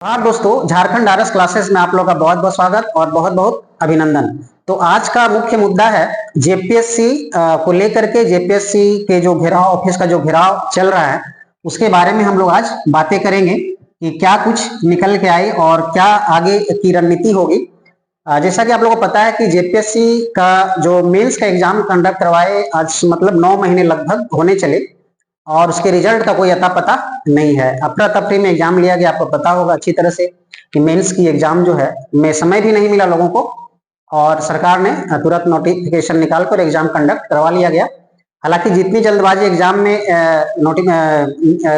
हाँ दोस्तों, Jharkhand RS classes में आप लोग का बहुत बहुत स्वागत और बहुत बहुत अभिनंदन। तो आज का मुख्य मुद्दा है जेपीएससी को लेकर के। जेपीएससी के जो घेराव, ऑफिस का जो घेराव चल रहा है, उसके बारे में हम लोग आज बातें करेंगे कि क्या कुछ निकल के आई और क्या आगे की रणनीति होगी। जैसा कि आप लोगों को पता है कि जेपीएससी का जो मेंस का एग्जाम कंडक्ट करवाए आज मतलब 9 महीने लगभग होने चले और उसके रिजल्ट का कोई अता पता नहीं है। अफरा तफरी में एग्जाम लिया गया, आपको पता होगा अच्छी तरह से कि मेंस की एग्जाम जो है में समय भी नहीं मिला लोगों को और सरकार ने तुरंत नोटिफिकेशन निकाल कर एग्जाम कंडक्ट करवा लिया गया। हालांकि जितनी जल्दबाजी एग्जाम में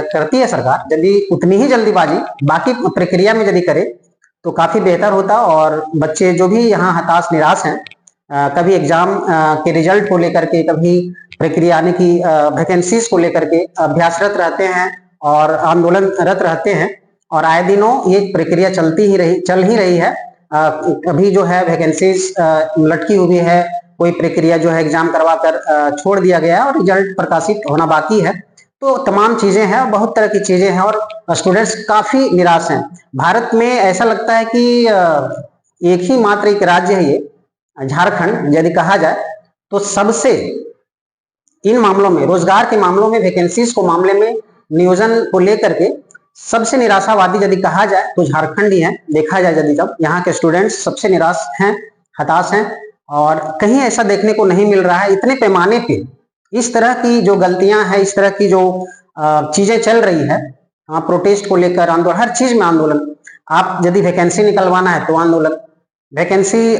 करती है सरकार, यदि उतनी ही जल्दीबाजी बाकी प्रक्रिया में यदि करे तो काफी बेहतर होता और बच्चे जो भी यहाँ हताश निराश हैं, कभी एग्जाम के रिजल्ट को लेकर के, कभी प्रक्रिया यानी कि वैकेंसीज को लेकर के अभ्यासरत रहते हैं और आंदोलनरत रहते हैं और आए दिनों ये प्रक्रिया चल ही रही है। अभी जो है वैकेंसीज लटकी हुई है, कोई प्रक्रिया जो है एग्जाम करवा कर छोड़ दिया गया है और रिजल्ट प्रकाशित होना बाकी है। तो तमाम चीजें हैं, बहुत तरह की चीजें हैं और स्टूडेंट्स काफी निराश हैं। भारत में ऐसा लगता है कि एक ही मात्र एक राज्य है ये झारखंड, यदि कहा जाए तो सबसे इन मामलों में, रोजगार के मामलों में, वैकेंसीज को मामले में, नियोजन को लेकर के सबसे निराशावादी यदि कहा जाए तो झारखंड ही है। देखा जाए यदि जब यहाँ के स्टूडेंट्स सबसे निराश हैं, हताश हैं और कहीं ऐसा देखने को नहीं मिल रहा है इतने पैमाने पे इस तरह की जो गलतियां हैं, इस तरह की जो चीजें चल रही है, प्रोटेस्ट को लेकर आंदोलन, हर चीज में आंदोलन। आप यदि वैकेंसी निकलवाना है तो आंदोलन, वैकेंसी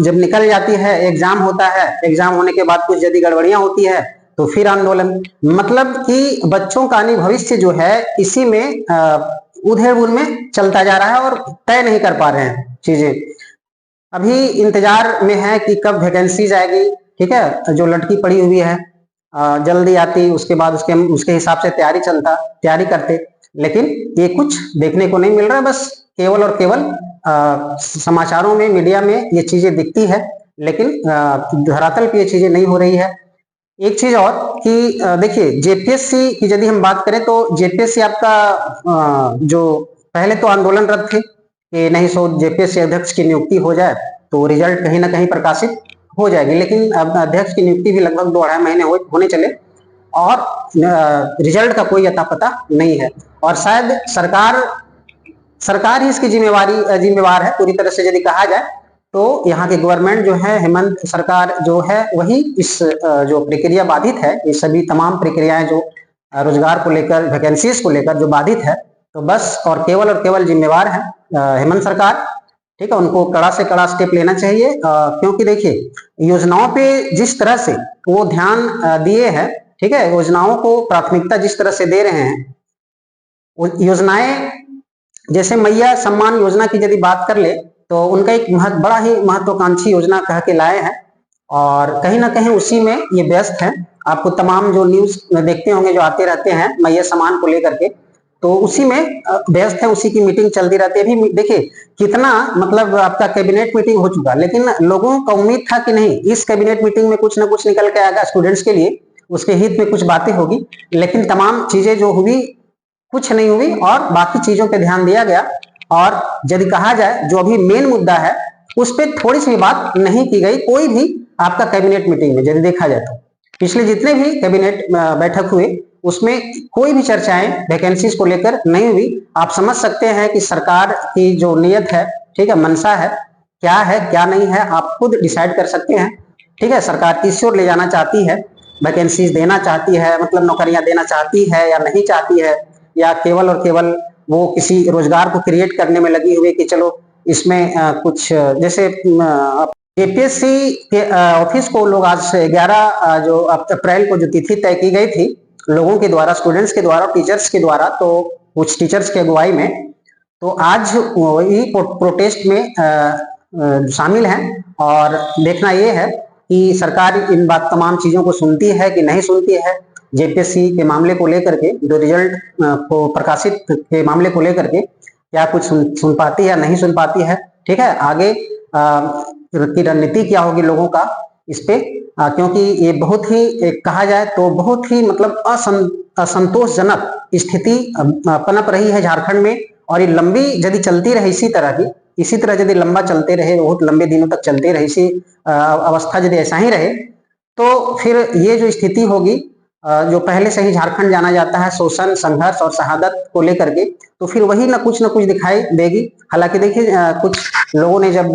जब निकल जाती है, एग्जाम होता है, एग्जाम होने के बाद कुछ यदि गड़बड़ियां होती है तो फिर आंदोलन। मतलब कि बच्चों का भविष्य जो है इसी में उधेड़-बुन में चलता जा रहा है और तय नहीं कर पा रहे हैं चीजें। अभी इंतजार में है कि कब वैकेंसीज आएगी, ठीक है, जो लटकी पड़ी हुई है जल्दी आती, उसके बाद उसके हिसाब से तैयारी करते, लेकिन ये कुछ देखने को नहीं मिल रहा है। बस केवल और केवल समाचारों में, मीडिया में ये चीजें दिखती है, लेकिन धरातल पे ये चीजें नहीं हो रही है। एक चीज और कि देखिए जेपीएससी की यदि हम बात करें तो जेपीएससी आपका जो पहले तो आंदोलनरत थे कि नहीं सो जेपीएससी अध्यक्ष की नियुक्ति हो जाए तो रिजल्ट कहीं ना कहीं प्रकाशित हो जाएगी, लेकिन अब अध्यक्ष की नियुक्ति भी लगभग 2-2.5 महीने होने चले और रिजल्ट का कोई अता पता नहीं है और शायद सरकार ही इसकी जिम्मेवार है पूरी तरह से। यदि कहा जाए तो यहाँ के गवर्नमेंट जो है, हेमंत सरकार जो है, वही इस जो प्रक्रिया बाधित है, ये सभी तमाम प्रक्रियाएं जो रोजगार को लेकर, वैकेंसीज को लेकर जो बाधित है, तो बस और केवल जिम्मेवार है हेमंत सरकार। ठीक है, उनको कड़ा से कड़ा स्टेप लेना चाहिए क्योंकि देखिए योजनाओं पे जिस तरह से वो ध्यान दिए हैं, ठीक है, योजनाओं को प्राथमिकता जिस तरह से दे रहे हैं, योजनाएं जैसे मैया सम्मान योजना की यदि बात कर ले तो उनका एक बड़ा ही महत्वाकांक्षी योजना कह के लाए हैं और कहीं ना कहीं उसी में ये व्यस्त है। आपको तमाम जो न्यूज देखते होंगे जो आते रहते हैं मैया सम्मान को लेकर के, तो उसी में व्यस्त है, उसी की मीटिंग चलती रहती है। अभी देखिए कितना मतलब आपका कैबिनेट मीटिंग हो चुका, लेकिन लोगों का उम्मीद था कि नहीं इस कैबिनेट मीटिंग में कुछ ना कुछ निकल के आएगा स्टूडेंट्स के लिए, उसके हित में कुछ बातें होगी, लेकिन तमाम चीजें जो हुई कुछ नहीं हुई और बाकी चीजों पे ध्यान दिया गया। और यदि कहा जाए जो अभी मेन मुद्दा है उस पर थोड़ी सी बात नहीं की गई कोई भी आपका कैबिनेट मीटिंग में। यदि देखा जाए तो पिछले जितने भी कैबिनेट बैठक हुए उसमें कोई भी चर्चाएं वैकेंसीज को लेकर नहीं हुई। आप समझ सकते हैं कि सरकार की जो नियत है, ठीक है, मंशा है क्या नहीं है, आप खुद डिसाइड कर सकते हैं। ठीक है, सरकार किस ओर ले जाना चाहती है, वैकेंसीज देना चाहती है, मतलब नौकरियां देना चाहती है या नहीं चाहती है, या केवल और केवल वो किसी रोजगार को क्रिएट करने में लगी हुई कि चलो इसमें कुछ जैसे जेपीएससी के ऑफिस को लोग आज 11 जो अप्रैल को जो तिथि तय की गई थी लोगों के द्वारा, स्टूडेंट्स के द्वारा, टीचर्स के द्वारा, तो कुछ टीचर्स की अगुवाई में, तो आज वही प्रोटेस्ट में शामिल हैं और देखना ये है कि सरकार इन तमाम चीजों को सुनती है कि नहीं सुनती है। जेपीएससी के मामले को लेकर के, जो रिजल्ट को प्रकाशित के मामले को लेकर के क्या कुछ सुन पाती है या नहीं सुन पाती है। ठीक है, आगे की रणनीति क्या होगी लोगों का इस पे, क्योंकि ये बहुत ही कहा जाए तो बहुत ही मतलब असंतोषजनक स्थिति पनप रही है झारखंड में और ये लंबी यदि चलती रहे इसी तरह की, इसी तरह यदि लंबा चलते रहे, बहुत लंबे दिनों तक चलते रहे, इसी अवस्था यदि ऐसा ही रहे, तो फिर ये जो स्थिति होगी, जो पहले से ही झारखंड जाना जाता है शोषण, संघर्ष और शहादत को लेकर के, तो फिर वही ना कुछ दिखाई देगी। हालांकि देखिए, कुछ लोगों ने जब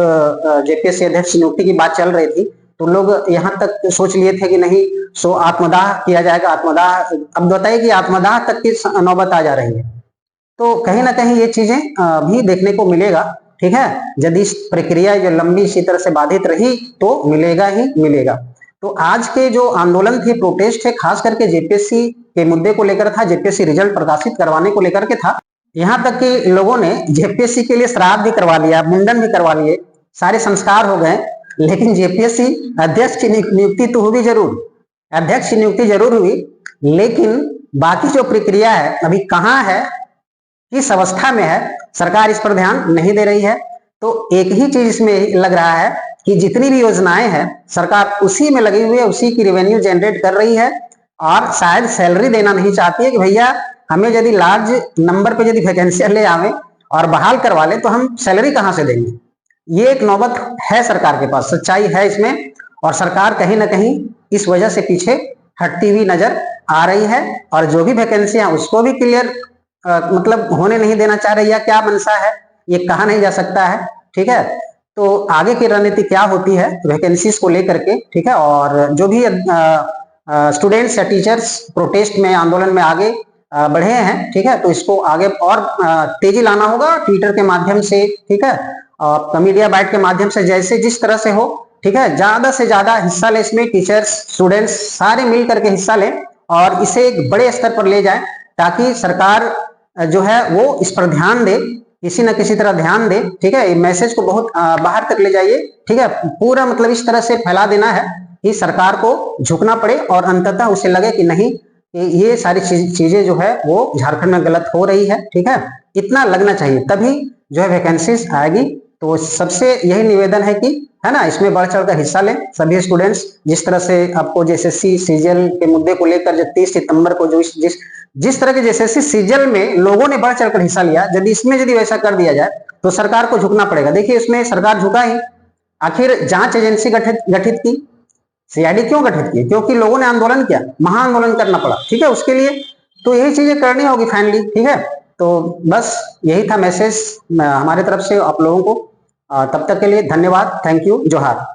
जेपीएससी अध्यक्ष नियुक्ति की बात चल रही थी, तो लोग यहाँ तक सोच लिए थे कि नहीं, सो आत्मदाह किया जाएगा, आत्मदाह। अब बताइए कि आत्मदाह तक की नौबत आ जा रही है। तो कहीं ना कहीं ये चीजें भी देखने को मिलेगा। ठीक है, यदि प्रक्रिया जो लंबी इसी तरह से बाधित रही तो मिलेगा ही मिलेगा। तो आज के जो आंदोलन थे, प्रोटेस्ट थे, खास करके जेपीएससी के मुद्दे को लेकर था, जेपीएससी रिजल्ट प्रकाशित करवाने को लेकर के था। यहाँ तक कि लोगों ने जेपीएससी के लिए श्राद्ध भी करवा लिया, मुंडन भी करवा लिए, सारे संस्कार हो गए, लेकिन जेपीएससी अध्यक्ष की नियुक्ति तो हुई जरूर, अध्यक्ष की नियुक्ति जरूर हुई, लेकिन बाकी जो प्रक्रिया है अभी कहाँ है, किस अवस्था में है, सरकार इस पर ध्यान नहीं दे रही है। तो एक ही चीज इसमें लग रहा है कि जितनी भी योजनाएं हैं सरकार उसी में लगी हुई है, उसी की रेवेन्यू जनरेट कर रही है, और शायद सैलरी देना नहीं चाहती है कि भैया हमें यदि लार्ज नंबर पे यदि वैकेंसियां ले आवे और बहाल करवा ले तो हम सैलरी कहां से देंगे। ये एक नौबत है सरकार के पास, सच्चाई है इसमें, और सरकार कहीं ना कहीं इस वजह से पीछे हटती हुई नजर आ रही है, और जो भी वैकेंसियां उसको भी क्लियर मतलब होने नहीं देना चाह रही है। क्या मनसा है ये कहा नहीं जा सकता है। ठीक है, तो आगे की रणनीति क्या होती है वैकेंसीज को लेकर के, ठीक है, और जो भी स्टूडेंट्स या टीचर्स प्रोटेस्ट में, आंदोलन में आगे बढ़े हैं, ठीक है, तो इसको आगे और तेजी लाना होगा ट्विटर के माध्यम से, ठीक है, मीडिया बाइट के माध्यम से, जैसे जिस तरह से हो, ठीक है, ज्यादा से ज्यादा हिस्सा ले इसमें, टीचर्स, स्टूडेंट्स सारे मिल करके हिस्सा लें और इसे एक बड़े स्तर पर ले जाएं, ताकि सरकार जो है वो इस पर ध्यान दे, किसी न किसी तरह ध्यान दे। ठीक है, मैसेज को बहुत बाहर तक ले जाइए। ठीक है, पूरा मतलब इस तरह से फैला देना है कि सरकार को झुकना पड़े और अंततः उसे लगे कि नहीं, ये सारी चीजें जो है वो झारखंड में गलत हो रही है। ठीक है, इतना लगना चाहिए, तभी जो है वैकेंसीज आएगी। तो सबसे यही निवेदन है कि, है ना, इसमें बढ़ चढ़ कर हिस्सा लें सभी स्टूडेंट्स। जिस तरह से आपको जेएसएससी सीजीएल के मुद्दे को लेकर जो 30 सितंबर को जो जिस तरह के जेएसएससी सीजीएल में लोगों ने बढ़ चढ़कर हिस्सा लिया, यदि इसमें यदि वैसा कर दिया जाए तो सरकार को झुकना पड़ेगा। देखिए, इसमें सरकार झुका ही, आखिर जांच एजेंसी गठित की, सीआईडी क्यों गठित की? क्योंकि लोगों ने आंदोलन किया, महाआंदोलन करना पड़ा। ठीक है, उसके लिए तो यही चीजें करनी होगी फाइनली। ठीक है, तो बस यही था मैसेज हमारे तरफ से आप लोगों को। तब तक के लिए धन्यवाद, थैंक यू, जोहार।